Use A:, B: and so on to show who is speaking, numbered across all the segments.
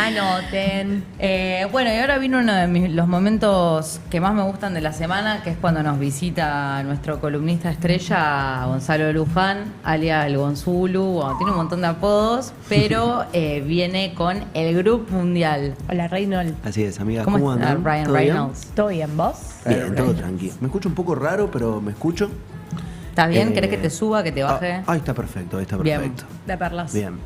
A: Anoten.
B: Bueno, y ahora vino uno de los momentos que más me gustan de la semana, que es cuando nos visita nuestro columnista estrella, Gonzalo Luján, alias el Gonzulu. Bueno, tiene un montón de apodos, pero viene con el Grupo Mundial.
A: Hola, Reynolds.
C: Así es, amigas.
B: ¿Cómo
C: ¿Cómo
B: está
C: andan?
B: Ryan
C: ¿Todo bien?
B: Reynolds?
A: ¿Todo bien, vos?
C: Bien, todo tranquilo. Me escucho un poco raro, pero me escucho.
B: ¿Estás bien? ¿Querés que te suba, que te baje?
C: Ahí está perfecto, ahí está
B: Bien.
C: perfecto.
A: De perlas.
C: Bien.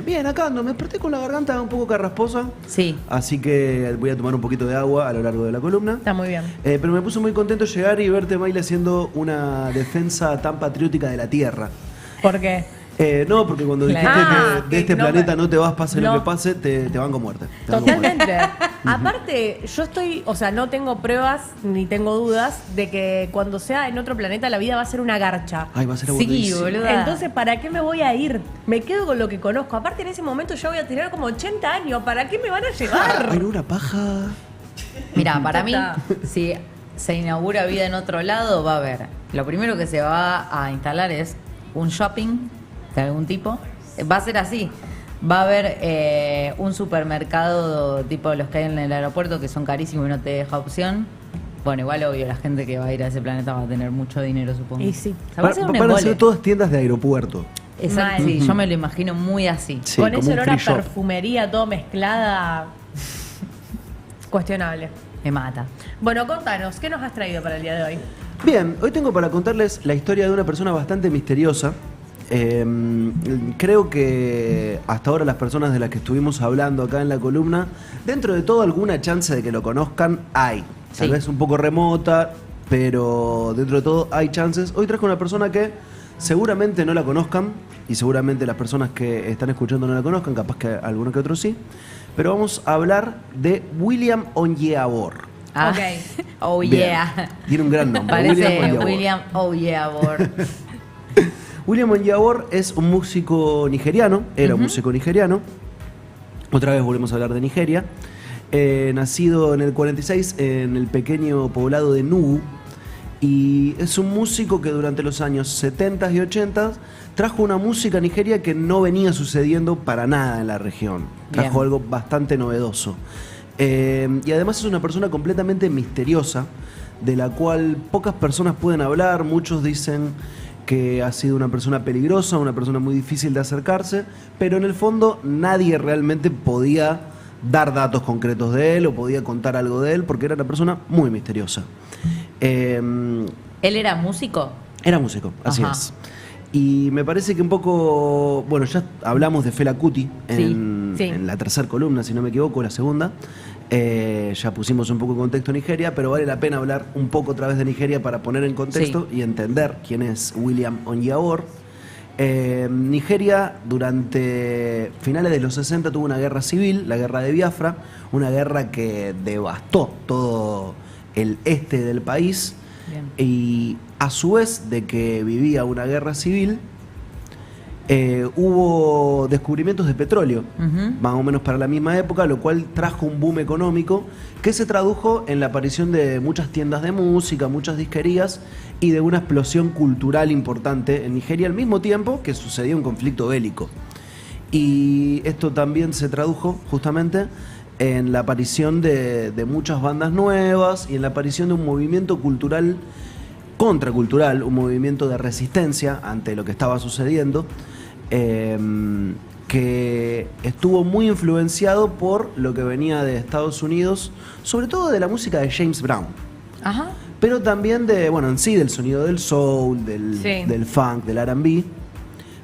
C: Bien, acá ando. Me desperté con la garganta un poco carrasposa.
B: Sí.
C: Así que voy a tomar un poquito de agua a lo largo de la columna.
A: Está muy bien.
C: Pero me puso muy contento llegar y verte, Maile, haciendo una defensa tan patriótica de la tierra.
A: ¿Por qué?
C: No, porque cuando dijiste
A: Ah,
C: que de este
A: no
C: planeta no te vas, pase
A: no.
C: lo que pase, te van con muerte. Te van con muerte.
A: Totalmente. Aparte, yo estoy, o sea, no tengo pruebas ni tengo dudas de que cuando sea en otro planeta la vida va a ser una garcha.
C: Ay, va a ser
B: Sí,
C: aburridísimo.
B: boluda.
A: Entonces, ¿para qué me voy a ir? Me quedo con lo que conozco. Aparte, en ese momento yo voy a tener como 80 años. ¿Para qué me van a llevar?
C: Ay, no, una paja.
B: Mira, para mí,
A: Total.
B: si se inaugura vida en otro lado, va a haber. Lo primero que se va a instalar es un shopping de algún tipo. Va a ser así. Va a haber un supermercado tipo los que hay en el aeropuerto que son carísimos y no te deja opción. Bueno, igual obvio, la gente que va a ir a ese planeta va a tener mucho dinero, supongo.
A: Y sí.
B: O sea, va a ser un
C: Van a
B: embole.
C: ser todas tiendas de aeropuerto.
B: Exacto,
A: Mal.
B: sí, yo me lo imagino muy así.
C: Sí,
A: Con
C: como
A: ese
C: un
A: olor a
C: free shop.
A: perfumería todo mezclada. Cuestionable.
B: Me mata.
A: Bueno, contanos, ¿qué nos has traído para el día de hoy?
C: Bien, hoy tengo para contarles la historia de una persona bastante misteriosa. Creo que hasta ahora las personas de las que estuvimos hablando acá en la columna, dentro de todo alguna chance de que lo conozcan hay. Tal
B: Sí.
C: vez un poco remota, pero dentro de todo hay chances. Hoy traje una persona que seguramente no la conozcan y seguramente las personas que están escuchando no la conozcan, capaz que alguno que otro sí. Pero vamos a hablar de William Onyeabor.
B: Ah,
A: Ok.
B: Oh
C: Bien.
B: yeah.
C: Tiene un gran nombre.
B: Parece
C: Onyeabor.
B: William Oh yeah, Bor.
C: William Onyeabor es un músico nigeriano, era un músico nigeriano. Otra vez volvemos a hablar de Nigeria. Nacido en el 46 en el pequeño poblado de Nugu. Y es un músico que durante los años 70 y 80 trajo una música a Nigeria que no venía sucediendo para nada en la región. Trajo
B: Bien.
C: algo bastante novedoso. Y además es una persona completamente misteriosa, de la cual pocas personas pueden hablar. Muchos dicen que ha sido una persona peligrosa, una persona muy difícil de acercarse, pero en el fondo nadie realmente podía dar datos concretos de él o podía contar algo de él porque era una persona muy misteriosa.
B: ¿Él era músico?
C: Era músico, así
B: Ajá.
C: es. Y me parece que un poco, bueno, ya hablamos de Fela Kuti en,
A: Sí.
C: en la tercera columna, si no me equivoco, la segunda. Ya pusimos un poco en contexto Nigeria, pero vale la pena hablar un poco otra vez de Nigeria para poner en contexto y entender quién es William Onyeabor. Nigeria durante finales de los 60 tuvo una guerra civil, la guerra de Biafra, una guerra que devastó todo el este del país.
B: Bien.
C: Y a su vez de que vivía una guerra civil, hubo descubrimientos de petróleo,
B: Ujú.
C: más o menos para la misma época, lo cual trajo un boom económico que se tradujo en la aparición de muchas tiendas de música, muchas disquerías y de una explosión cultural importante en Nigeria al mismo tiempo que sucedía un conflicto bélico. Y esto también se tradujo justamente en la aparición de muchas bandas nuevas y en la aparición de un movimiento cultural contracultural, un movimiento de resistencia ante lo que estaba sucediendo, que estuvo muy influenciado por lo que venía de Estados Unidos, sobre todo de la música de James Brown,
B: Ajá.
C: pero también de, bueno, en sí, del sonido del soul,
A: Sí.
C: del funk, del R&B,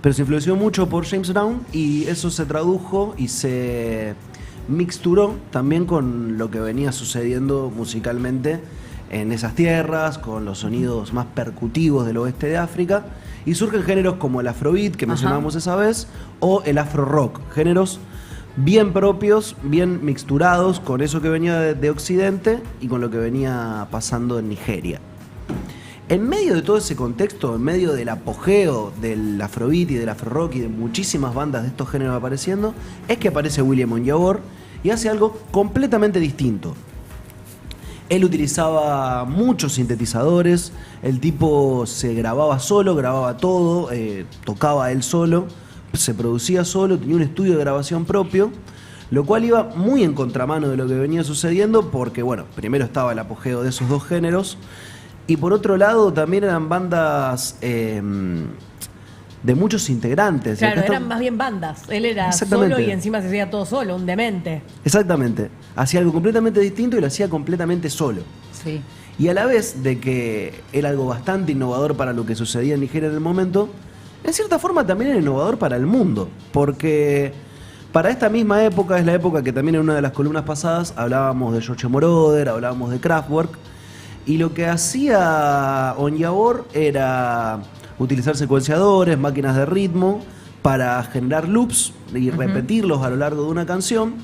C: pero se influenció mucho por James Brown y eso se tradujo y se mixturó también con lo que venía sucediendo musicalmente en esas tierras, con los sonidos más percutivos del oeste de África, y surgen géneros como el afrobeat, que
B: Ajá.
C: mencionábamos esa vez, o el afro rock, géneros bien propios, bien mixturados con eso que venía de Occidente y con lo que venía pasando en Nigeria. En medio de todo ese contexto, en medio del apogeo del afrobeat y del afro rock y de muchísimas bandas de estos géneros apareciendo, es que aparece William Onyeabor y hace algo completamente distinto. Él utilizaba muchos sintetizadores, el tipo se grababa solo, grababa todo, tocaba él solo, se producía solo, tenía un estudio de grabación propio, lo cual iba muy en contramano de lo que venía sucediendo porque, bueno, primero estaba el apogeo de esos dos géneros y por otro lado también eran bandas de muchos integrantes.
A: Claro,
C: Acá
A: eran más bien bandas. Él era
C: Exactamente.
A: solo y encima se hacía todo solo, un demente.
C: Exactamente. Hacía algo completamente distinto y lo hacía completamente solo.
B: Sí.
C: Y a la vez de que era algo bastante innovador para lo que sucedía en Nigeria en el momento, en cierta forma también era innovador para el mundo, porque para esta misma época, es la época que también en una de las columnas pasadas hablábamos de Giorgio Moroder, hablábamos de Kraftwerk, y lo que hacía Onyeabor era utilizar secuenciadores, máquinas de ritmo, para generar loops y repetirlos a lo largo de una canción,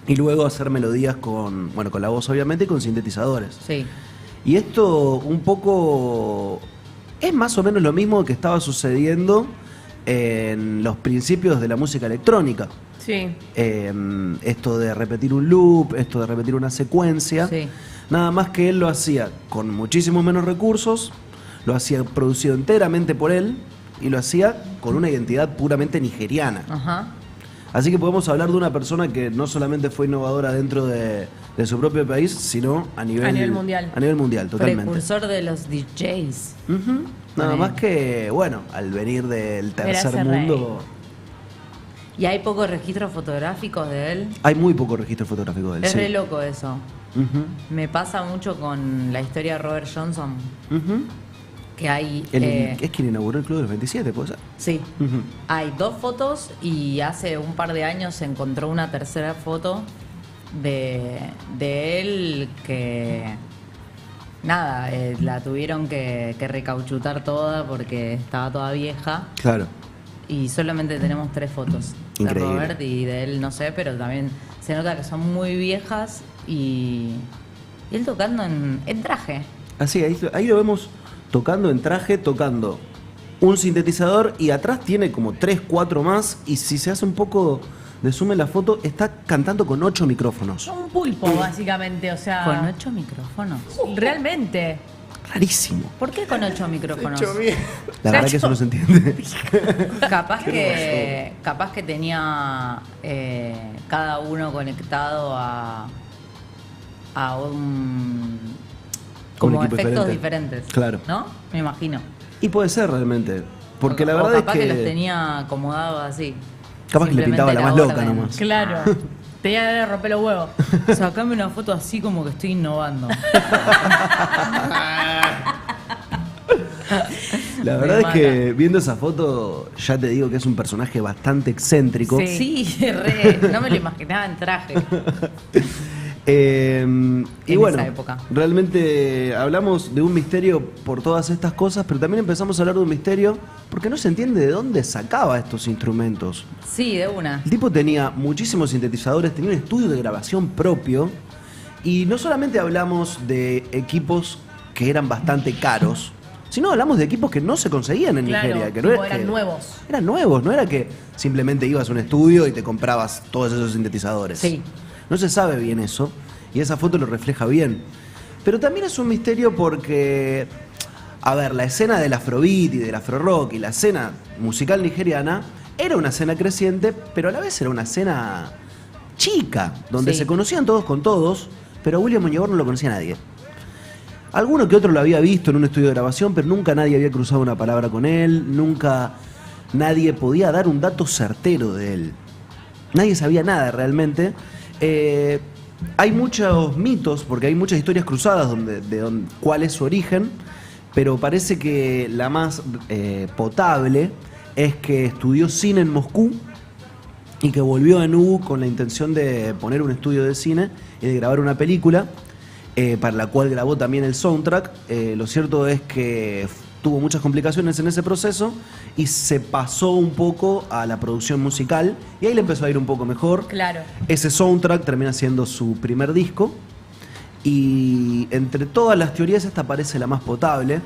C: y luego hacer melodías con la voz obviamente y con sintetizadores.
B: Sí.
C: Y esto un poco es más o menos lo mismo que estaba sucediendo en los principios de la música electrónica.
A: Sí.
C: Esto de repetir un loop, esto de repetir una secuencia.
B: Sí.
C: Nada más que él lo hacía con muchísimos menos recursos, lo hacía producido enteramente por él y lo hacía con una identidad puramente nigeriana.
B: Ajá.
C: Así que podemos hablar de una persona que no solamente fue innovadora dentro de su propio país, sino a nivel
A: mundial.
C: A nivel mundial, totalmente.
B: Precursor de los DJs.
C: Ujú. Nada
B: Bueno.
C: más que, bueno, al venir del tercer
A: ese
C: mundo,
B: Y hay pocos registros fotográficos de él.
C: hay muy poco registro fotográfico de él.
B: Es
C: sí.
B: re loco eso.
C: Ujú,
B: Me pasa mucho con la historia de Robert Johnson,
C: ujú.
B: que hay...
C: Es quien inauguró el Club de los 27, ¿puede ser?
B: sí.
C: Ujú.
B: Hay 2 fotos y hace un par de años se encontró una tercera foto de él que... Nada, la tuvieron que recauchutar toda porque estaba toda vieja
C: Claro.
B: y solamente tenemos 3 fotos
C: Increíble.
B: de Robert y de él, no sé, pero también se nota que son muy viejas y él tocando en traje.
C: Así, ahí lo vemos tocando en traje, tocando un sintetizador y atrás tiene como 3, 4 más y si se hace un poco de zoom en la foto, está cantando con 8 micrófonos.
A: Un pulpo, básicamente, o sea.
B: Con 8 micrófonos.
A: Realmente.
C: Rarísimo.
B: ¿Por qué con 8 micrófonos?
C: La verdad que eso no se entiende.
B: Capaz que tenía cada uno conectado a un como
C: equipo
B: efectos
C: diferente.
B: diferentes.
C: Claro.
B: ¿No? Me imagino.
C: Y puede ser realmente. Porque la
B: O
C: verdad
B: capaz
C: es que,
B: los tenía acomodados así.
C: capaz que le pintaba la más loca nomás.
A: Claro. Tenía ganas de romper los huevos.
B: Sacame una foto así como que estoy innovando.
C: La
B: Me
C: verdad es
B: mata.
C: que viendo esa foto ya te digo que es un personaje bastante excéntrico.
A: Sí.
B: Sí, re, no me lo imaginaba en traje.
C: Y
B: En
C: bueno,
B: esa época.
C: realmente hablamos de un misterio por todas estas cosas, pero también empezamos a hablar de un misterio porque no se entiende de dónde sacaba estos instrumentos.
B: Sí, de una.
C: El tipo tenía muchísimos sintetizadores, tenía un estudio de grabación propio y no solamente hablamos de equipos que eran bastante caros, sino hablamos de equipos que no se conseguían en
A: Claro,
C: Nigeria. Que no
A: tipo,
C: es
A: eran
C: que-
A: nuevos.
C: Eran nuevos, no era que simplemente ibas a un estudio y te comprabas todos esos sintetizadores.
B: Sí.
C: No se sabe bien eso y esa foto lo refleja bien. Pero también es un misterio porque, a ver, la escena del afrobeat y del afrorock y la escena musical nigeriana era una escena creciente, pero a la vez era una escena chica, donde
B: Sí.
C: se conocían todos con todos, pero a William Onyeabor no lo conocía nadie. Alguno que otro lo había visto en un estudio de grabación, pero nunca nadie había cruzado una palabra con él, nunca nadie podía dar un dato certero de él. Nadie sabía nada realmente. Hay muchos mitos, porque hay muchas historias cruzadas cuál es su origen, pero parece que la más potable es que estudió cine en Moscú y que volvió a Nubu con la intención de poner un estudio de cine y de grabar una película, para la cual grabó también el soundtrack. Lo cierto es que tuvo muchas complicaciones en ese proceso y se pasó un poco a la producción musical y ahí le empezó a ir un poco mejor.
A: Claro.
C: Ese soundtrack termina siendo su primer disco y entre todas las teorías esta parece la más potable.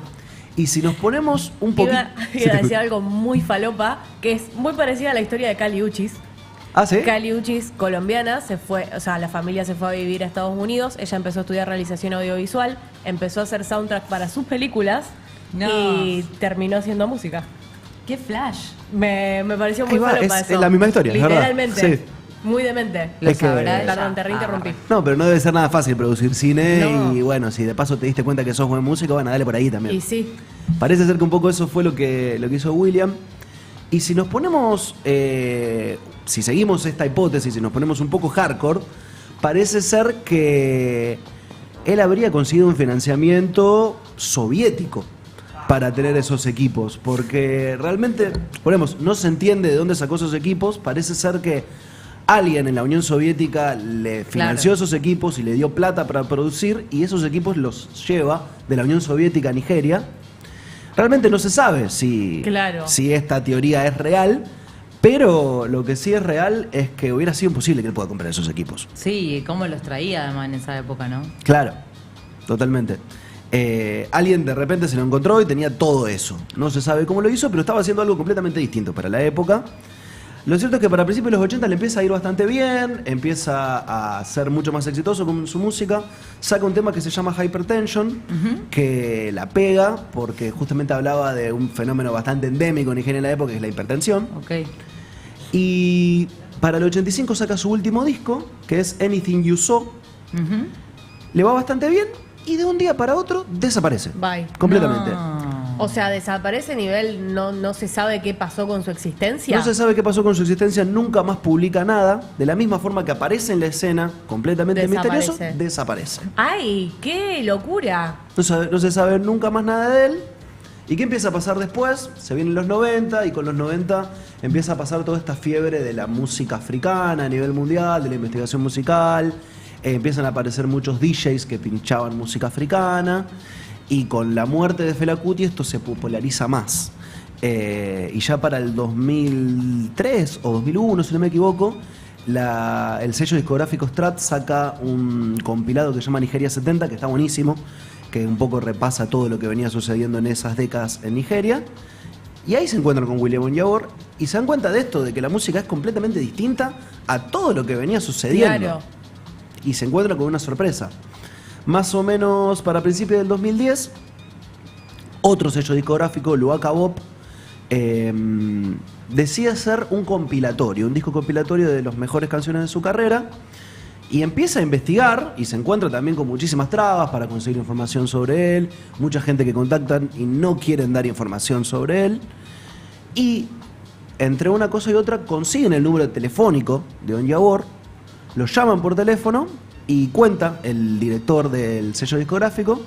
C: Y si nos ponemos un poquito...
A: Iba a decir algo muy falopa, que es muy parecida a la historia de Kali Uchis.
C: ¿Ah, sí?
A: Kali Uchis, colombiana, se fue, o sea, la familia se fue a vivir a Estados Unidos. Ella empezó a estudiar realización audiovisual, empezó a hacer soundtrack para sus películas
B: No.
A: y terminó haciendo música.
B: ¡Qué flash!
A: Me pareció muy
C: Ahí va,
A: falopa
C: es
A: eso.
C: la misma historia, es verdad.
A: Literalmente.
C: Sí.
A: Muy demente.
B: Lo
C: Es que-
B: sabrá ella.
A: Perdón, te reinterrumpí.
C: No, pero no debe ser nada fácil producir cine
A: No.
C: y bueno, si de paso te diste cuenta que sos buen músico, bueno, dale por ahí también.
A: Y sí.
C: Parece ser que un poco eso fue lo que hizo William. Y si nos ponemos, si seguimos esta hipótesis, si nos ponemos un poco hardcore, parece ser que él habría conseguido un financiamiento soviético para tener esos equipos, porque realmente, ponemos, no se entiende de dónde sacó esos equipos, parece ser que alguien en la Unión Soviética le financió esos equipos y le dio plata para producir, y esos equipos los lleva de la Unión Soviética a Nigeria. Realmente no se sabe si esta teoría es real, pero lo que sí es real es que hubiera sido imposible que él pueda comprar esos equipos.
B: Sí, cómo los traía además en esa época, ¿no?
C: Claro, totalmente. Alguien de repente se lo encontró y tenía todo eso. No se sabe cómo lo hizo, pero estaba haciendo algo completamente distinto para la época. Lo cierto es que para principios de los 80 le empieza a ir bastante bien, empieza a ser mucho más exitoso con su música, saca un tema que se llama Hypertension, que la pega porque justamente hablaba de un fenómeno bastante endémico en Nigeria en la época, que es la hipertensión.
B: Ok.
C: Y para el 85 saca su último disco, que es Anything You Saw. Le va bastante bien y de un día para otro desaparece.
A: Bye.
C: Completamente.
B: No.
A: O sea, desaparece a nivel, no se sabe qué pasó con su existencia.
C: No se sabe qué pasó con su existencia, nunca más publica nada. De la misma forma que aparece en la escena, completamente
A: Desaparece.
C: misterioso, desaparece.
A: ¡Ay, qué locura!
C: No se sabe nunca más nada de él. ¿Y qué empieza a pasar después? Se vienen los 90 y con los 90 empieza a pasar toda esta fiebre de la música africana a nivel mundial, de la investigación musical. Empiezan a aparecer muchos DJs que pinchaban música africana. Y con la muerte de Fela Kuti esto se populariza más. Y ya para el 2003 o 2001, si no me equivoco, el sello discográfico Strat saca un compilado que se llama Nigeria 70, que está buenísimo, que un poco repasa todo lo que venía sucediendo en esas décadas en Nigeria. Y ahí se encuentran con William Onyeabor y se dan cuenta de esto, de que la música es completamente distinta a todo lo que venía sucediendo.
A: Claro.
C: Y se encuentran con una sorpresa. Más o menos para principios del 2010, otro sello discográfico, Luaka Bop, decide hacer un compilatorio, un disco compilatorio de las mejores canciones de su carrera, y empieza a investigar y se encuentra también con muchísimas trabas para conseguir información sobre él, mucha gente que contactan y no quieren dar información sobre él, y entre una cosa y otra consiguen el número telefónico de Onyeabor, lo llaman por teléfono y cuenta el director del sello discográfico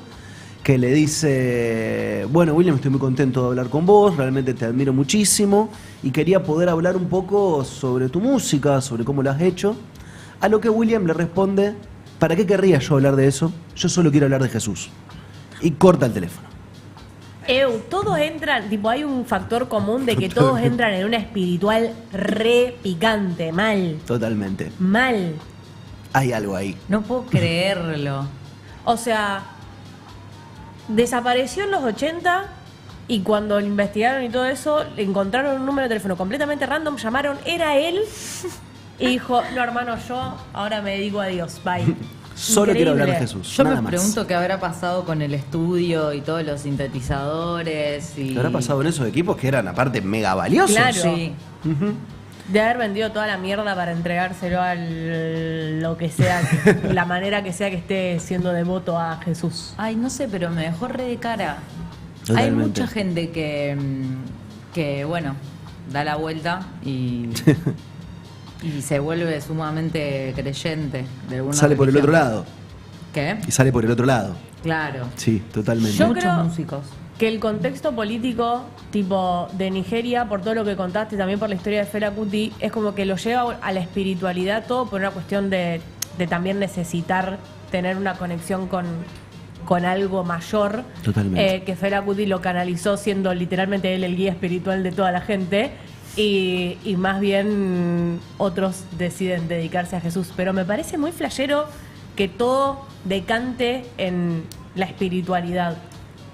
C: que le dice: bueno, William, estoy muy contento de hablar con vos, realmente te admiro muchísimo y quería poder hablar un poco sobre tu música, sobre cómo lo has hecho. A lo que William le responde: ¿para qué querría yo hablar de eso? Yo solo quiero hablar de Jesús. Y corta el teléfono.
A: Todos entran, tipo, hay un factor común de que todos entran en una espiritual re picante, mal.
C: Totalmente.
A: Mal.
C: Hay algo ahí.
B: No puedo creerlo.
A: O sea, desapareció en los 80 y cuando lo investigaron y todo eso, le encontraron un número de teléfono completamente random, llamaron, era él, y dijo: no, hermano, yo ahora me dedico a Dios, bye.
C: Solo quiero hablar de
A: Increíble.
C: Jesús.
B: Yo
C: nada
B: me
C: más.
B: pregunto qué habrá pasado con el estudio y todos los sintetizadores. Y...
C: ¿Qué habrá pasado en esos equipos que eran aparte mega valiosos?
A: Claro.
B: Sí.
C: Ujú.
A: De haber vendido toda la mierda para entregárselo al lo que sea, la manera que sea que esté siendo devoto a Jesús.
B: Ay, no sé, pero me dejó re de cara.
C: Totalmente.
B: Hay mucha gente que, bueno, da la vuelta y se vuelve sumamente creyente de alguna
C: Sale por el otro
B: religión.
C: lado.
B: ¿Qué?
C: Y sale por el otro lado.
B: Claro.
C: Sí, totalmente.
A: Yo
B: Muchos
A: creo-
B: músicos.
A: Que el contexto político, tipo, de Nigeria, por todo lo que contaste, también por la historia de Fela Kuti, es como que lo lleva a la espiritualidad todo por una cuestión de también necesitar tener una conexión con algo mayor.
C: Totalmente.
A: Que Fela Kuti lo canalizó siendo literalmente él el guía espiritual de toda la gente. Y más bien otros deciden dedicarse a Jesús. Pero me parece muy flashero que todo decante en la espiritualidad.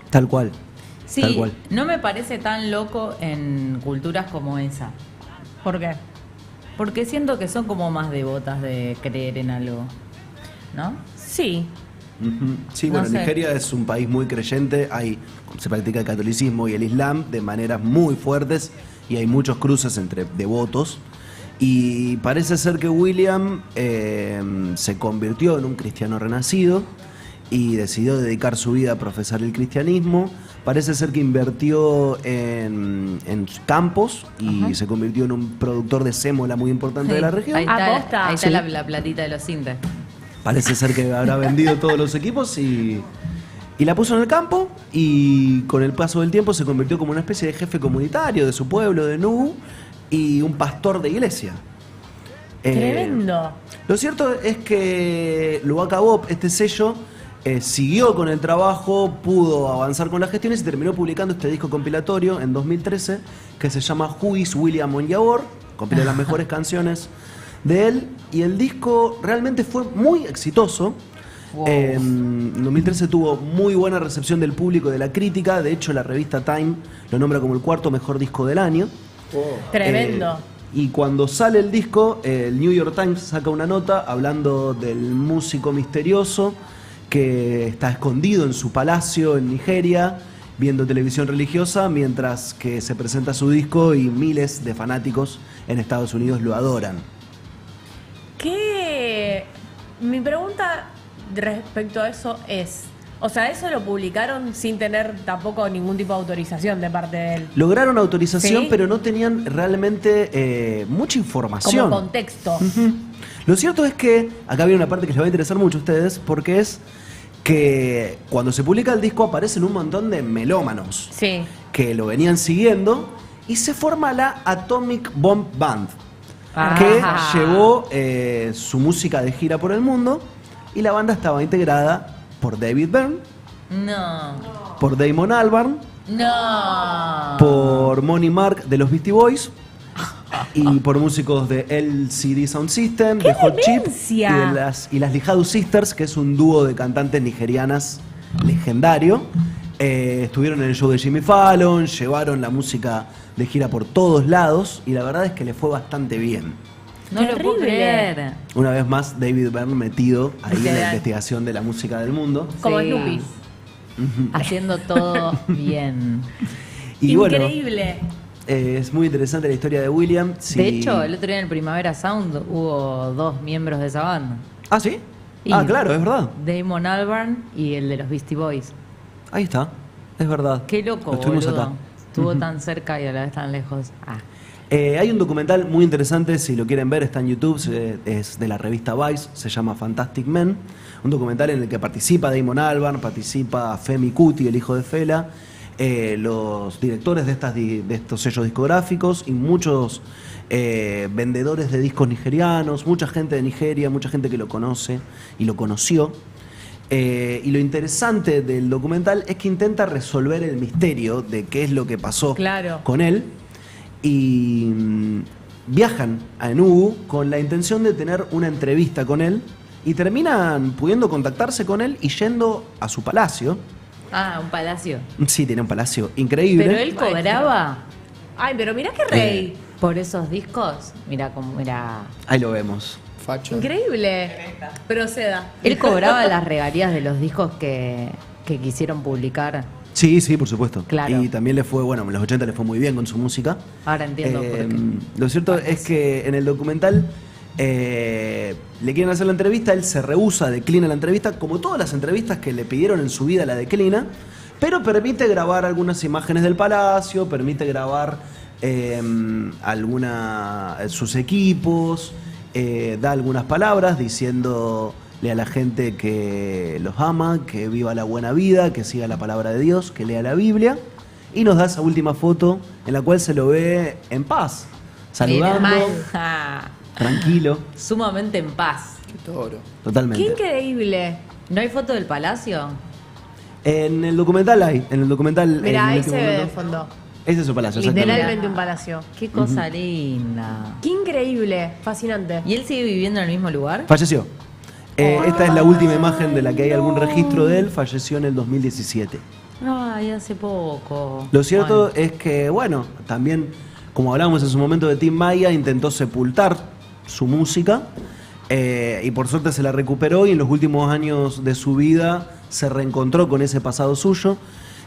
C: Tal cual.
B: Sí,
C: Tal cual.
B: no me parece tan loco en culturas como esa.
A: ¿Por qué?
B: Porque siento que son como más devotas de creer en algo. ¿No?
A: Sí.
C: Ujú. Sí,
B: No
C: bueno,
B: sé.
C: Nigeria es un país muy creyente, se practica el catolicismo y el islam de maneras muy fuertes y hay muchos cruces entre devotos. Y parece ser que William se convirtió en un cristiano renacido y decidió dedicar su vida a profesar el cristianismo. Parece ser que invirtió en campos y se convirtió en un productor de sémola muy importante de la región.
B: Ahí está,
A: Aposta.
B: ahí está la platita de los Inter.
C: Parece ser que habrá vendido todos los equipos y la puso en el campo, y con el paso del tiempo se convirtió como una especie de jefe comunitario de su pueblo, de Nubu, y un pastor de iglesia.
A: Tremendo.
C: Lo cierto es que Luaka Bop, este sello, siguió con el trabajo, pudo avanzar con las gestiones y terminó publicando este disco compilatorio en 2013 que se llama Who is William Onyeabor, compila las mejores canciones de él, y el disco realmente fue muy exitoso.
B: Wow.
C: En 2013 tuvo muy buena recepción del público y de la crítica. De hecho, la revista Time lo nombra como el 4º mejor disco del año.
A: Tremendo.
C: Y cuando sale el disco, el New York Times saca una nota hablando del músico misterioso que está escondido en su palacio en Nigeria, viendo televisión religiosa, mientras que se presenta su disco y miles de fanáticos en Estados Unidos lo adoran.
A: Mi pregunta respecto a eso es, o sea, eso lo publicaron sin tener tampoco ningún tipo de autorización de parte de él.
C: Lograron autorización,
A: ¿Sí?
C: pero no tenían realmente mucha información.
A: Como contexto.
C: Ujú. Lo cierto es que acá viene una parte que les va a interesar mucho a ustedes, porque es que cuando se publica el disco aparecen un montón de melómanos
A: Sí.
C: que lo venían siguiendo, y se forma la Atomic Bomb Band,
A: Ah.
C: que llevó su música de gira por el mundo, y la banda estaba integrada por David Byrne,
B: No.
C: por Damon Albarn,
B: No.
C: por Money Mark de los Beastie Boys, y por músicos de LCD Sound System,
A: ¡Qué
C: de Hot Chip
A: demencia!
C: y las Lijadu Sisters, que es un dúo de cantantes nigerianas legendario. Estuvieron en el show de Jimmy Fallon, llevaron la música de gira por todos lados, y la verdad es que le fue bastante bien.
B: No lo puedo
A: Terrible.
B: creer.
C: Una vez más, David Byrne metido ahí en la
A: Literal.
C: investigación de la música del mundo.
A: Como
B: Sí.
A: Snoopy.
B: Haciendo todo bien.
C: Y bueno,
A: Increíble.
C: es muy interesante la historia de William.
B: De
C: Sí.
B: hecho, el otro día en el Primavera Sound hubo 2 miembros de esa banda.
C: ¿Ah, sí?
B: Y
C: Ah, claro, es verdad.
B: Damon Albarn y el de los Beastie Boys.
C: Ahí está, es verdad.
B: Qué loco,
C: Lo estuvimos
B: boludo.
C: acá.
B: Estuvo
C: Ujú.
B: tan cerca y a la vez tan lejos. Ah.
C: Hay un documental muy interesante, si lo quieren ver, está en YouTube, es de la revista Vice, se llama Fantastic Men. Un documental en el que participa Damon Albarn, participa Femi Kuti, el hijo de Fela, los directores de estos sellos discográficos y muchos vendedores de discos nigerianos, mucha gente de Nigeria, mucha gente que lo conoce y lo conoció. Y lo interesante del documental es que intenta resolver el misterio de qué es lo que pasó
A: Claro.
C: con él, y viajan a Enugu con la intención de tener una entrevista con él, y terminan pudiendo contactarse con él y yendo a su palacio.
B: Ah, un palacio.
C: Sí, tiene un palacio increíble.
B: Pero él cobraba
A: Ay, pero mirá qué rey.
B: por esos discos. Mira cómo era.
C: Ahí lo vemos.
D: Facho.
A: Increíble. Proceda.
B: Él cobraba las regalías de los discos que quisieron publicar.
C: Sí, sí, por supuesto.
B: Claro.
C: Y también le fue, bueno, en los 80 le fue muy bien con su música.
B: Ahora entiendo por qué.
C: Lo cierto es que en el documental le quieren hacer la entrevista, él se rehúsa, declina la entrevista, como todas las entrevistas que le pidieron en su vida la declina, pero permite grabar algunas imágenes del palacio, permite grabar sus equipos, da algunas palabras diciéndole a la gente que los ama, que viva la buena vida, que siga la palabra de Dios, que lea la Biblia, y nos da esa última foto en la cual se lo ve en paz, saludando,
B: Mal.
C: tranquilo,
B: Sumamente en paz.
D: Qué toro.
C: totalmente.
A: Qué increíble.
B: ¿No hay foto del palacio?
C: En el documental hay, en el documental...
A: Mirá,
C: en el
A: ahí
C: último
A: se ve de
C: momento-
A: fondo.
C: Ese es su palacio, exactamente.
A: Literalmente un palacio.
B: Qué cosa linda.
A: Qué increíble. Fascinante.
B: ¿Y él sigue viviendo en el mismo lugar?
C: Falleció. Esta es la última imagen de la que hay algún registro de él, falleció en el 2017.
B: Ay, hace poco.
C: Lo cierto
B: Bueno.
C: es que, bueno, también, como hablábamos en su momento de Tim Maya, intentó sepultar su música, y por suerte se la recuperó, y en los últimos años de su vida se reencontró con ese pasado suyo,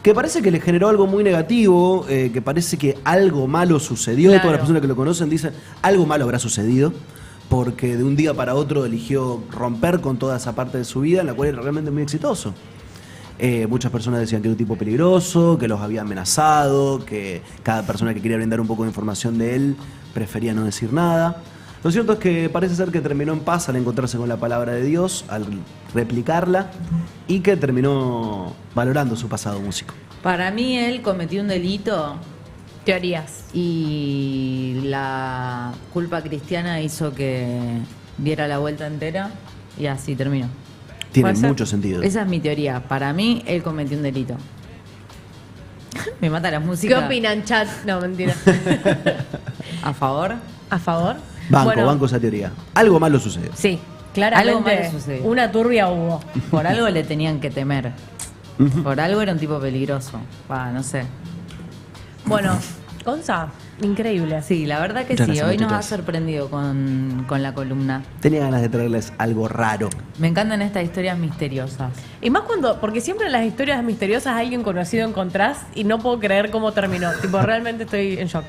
C: que parece que le generó algo muy negativo, que parece que algo malo sucedió.
A: Claro.
C: Todas las personas que lo conocen dicen, algo malo habrá sucedido, porque de un día para otro eligió romper con toda esa parte de su vida, en la cual era realmente muy exitoso. Muchas personas decían que era un tipo peligroso, que los había amenazado, que cada persona que quería brindar un poco de información de él prefería no decir nada. Lo cierto es que parece ser que terminó en paz al encontrarse con la palabra de Dios, al replicarla, y que terminó valorando su pasado músico.
B: Para mí él cometió un delito
A: Teorías.
B: y la culpa cristiana hizo que diera la vuelta entera y así terminó.
C: Tiene
A: Puede ser.
C: mucho sentido.
B: Esa es mi teoría. Para mí él cometió un delito. Me mata la música.
A: ¿Qué opinan, chat? No, mentira.
B: ¿A favor?
A: ¿A favor?
C: Banco esa teoría. Algo malo sucedió.
A: Sí, claramente.
B: Algo malo sucedió.
A: Una turbia hubo.
B: Por algo le tenían que temer. Por algo era un tipo peligroso. No sé.
A: Bueno, Gonza, increíble.
B: Sí, la verdad que
C: Muchas
B: sí.
C: gracias,
B: Hoy nos ha
C: muchachas.
B: sorprendido con la columna.
C: Tenía ganas de traerles algo raro.
B: Me encantan estas historias misteriosas.
A: Y más porque siempre en las historias misteriosas alguien conocido encontrás y no puedo creer cómo terminó. Tipo, realmente estoy en shock.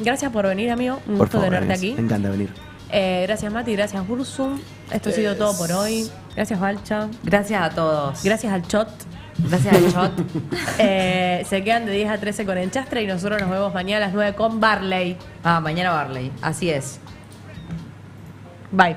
A: Gracias por venir, amigo. Un
C: Por
A: gusto
C: favor,
A: tenerte
C: Agnes,
A: aquí.
C: me encanta venir.
A: Gracias, Mati. Gracias, Bursum. Esto ha sido todo por hoy. Gracias, Valcha.
B: Gracias a todos.
A: Gracias al Chot.
B: Gracias al shot.
A: Se quedan de 10 a 13 con Enchastre y nosotros nos vemos mañana a las 9 con Barley.
B: Mañana Barley. Así es.
A: Bye.